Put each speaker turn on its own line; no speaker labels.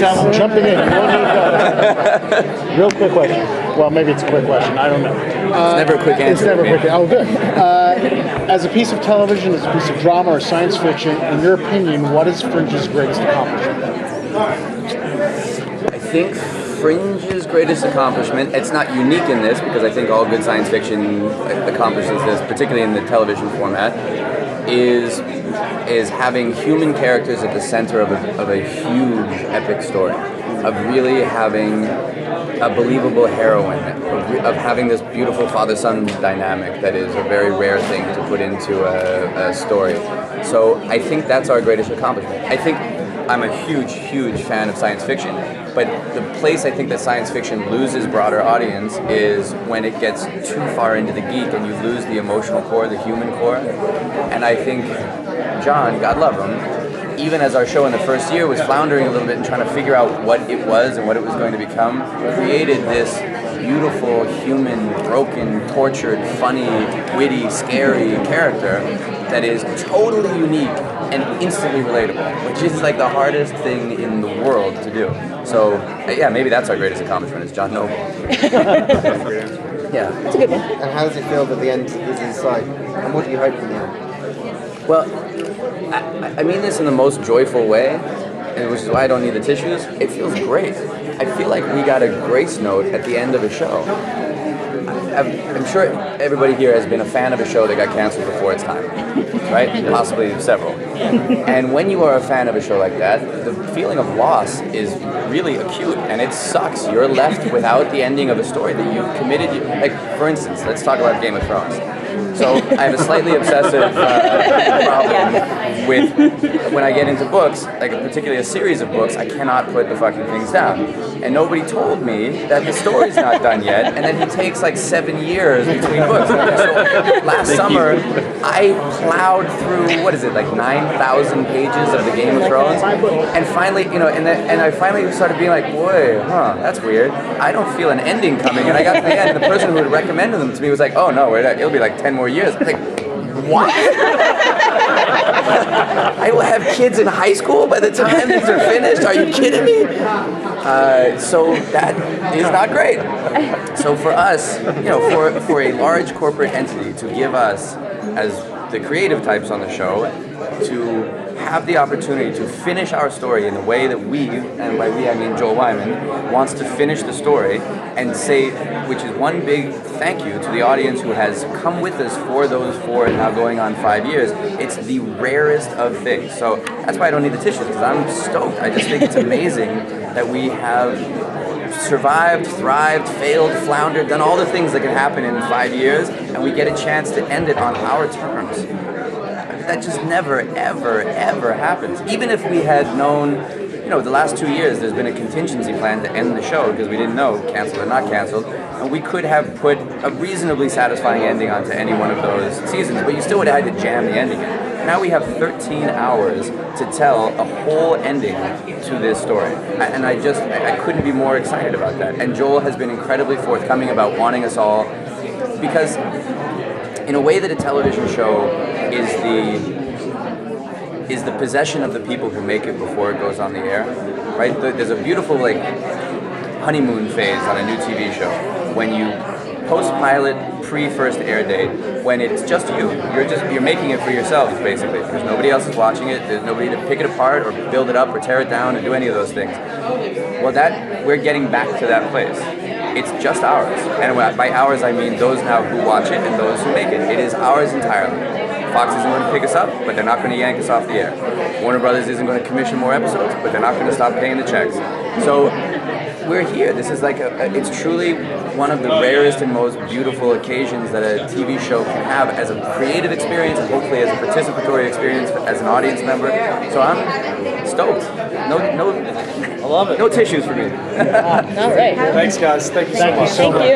I'm jumping in. You don't need to. Real quick question. Well, maybe it's a quick question. I don't know.
It's never a quick answer.
It's never a quick. Oh, good. As a piece of television, as a piece of drama or science fiction, in your opinion, what is Fringe's greatest accomplishment?
I think Fringe's greatest accomplishment, it's not unique in this because I think all good science fiction accomplishes this, particularly in the television format, is having human characters at the center of a huge epic story, of really having a believable heroine, of having this beautiful father-son dynamic that is a very rare thing to put into a story. So I think that's our greatest accomplishment. I think I'm a huge fan of science fiction, but the place I think that science fiction loses broader audience is when it gets too far into the geek and you lose the emotional core, the human core. And I think John, God love him, even as our show in the first year was floundering a little bit and trying to figure out what it was and what it was going to become, created this beautiful, human, broken, tortured, funny, witty, scary character that is totally unique and instantly relatable, which is like the hardest thing in the world to do. So, yeah, maybe that's our greatest accomplishment, is John Noble. Yeah.
That's a good one. And how does it feel that the end is in sight? And what do you hope for the end?
Well, I mean this in the most joyful way, which is why I don't need the tissues. It feels great. I feel like we got a grace note at the end of a show. I'm sure everybody here has been a fan of a show that got canceled before its time, right? Possibly several. And when you are a fan of a show like that, the feeling of loss is really acute, and it sucks. You're left without the ending of a story that you've committed. Like, for instance, let's talk about Game of Thrones. So I have a slightly obsessive problem with when I get into books, like particularly a series of books, I cannot put the fucking things down. And nobody told me that the story's not done yet, and then he takes like 7 years between books. So last summer, I plowed through, what is it, like 9,000 pages of the Game of Thrones, and finally, and I finally started being like, boy, that's weird. I don't feel an ending coming, and I got to the end, and the person who had recommended them to me was like, oh no, it'll be like 10 more years. I was like, what? I will have kids in high school by the time these are finished? Are you kidding me? So that is not great. So for us, for a large corporate entity to give us, as the creative types on the show, to have the opportunity to finish our story in the way that we, and by we I mean Joel Wyman, wants to finish the story and say, which is one big thank you to the audience who has come with us for those 4 and now going on 5 years. It's the rarest of things. So that's why I don't need the tissues, because I'm stoked. I just think it's amazing that we have survived, thrived, failed, floundered, done all the things that can happen in 5 years, and we get a chance to end it on our terms. That just never, ever happens. Even if we had known, the last 2 years there's been a contingency plan to end the show because we didn't know, canceled or not canceled, and we could have put a reasonably satisfying ending onto any one of those seasons, but you still would have had to jam the ending in. Now we have 13 hours to tell a whole ending to this story. And I couldn't be more excited about that. And Joel has been incredibly forthcoming about wanting us all, because in a way that a television show is the possession of the people who make it before it goes on the air, right? There's a beautiful honeymoon phase on a new TV show when you post-pilot, pre-first air date, when it's just you. You're making it for yourselves, basically. There's nobody else is watching it. There's nobody to pick it apart or build it up or tear it down or do any of those things. Well, we're getting back to that place. It's just ours. And by ours, I mean those now who watch it and those who make it. It is ours entirely. Fox isn't going to pick us up, but they're not going to yank us off the air. Warner Brothers isn't going to commission more episodes, but they're not going to stop paying the checks. So we're here. This is it's truly one of the rarest and most beautiful occasions that a TV show can have as a creative experience and hopefully as a participatory experience as an audience member. So I'm stoked.
I love it.
No tissues for me.
All right.
Thanks, guys. Thank you so much.
Thank you.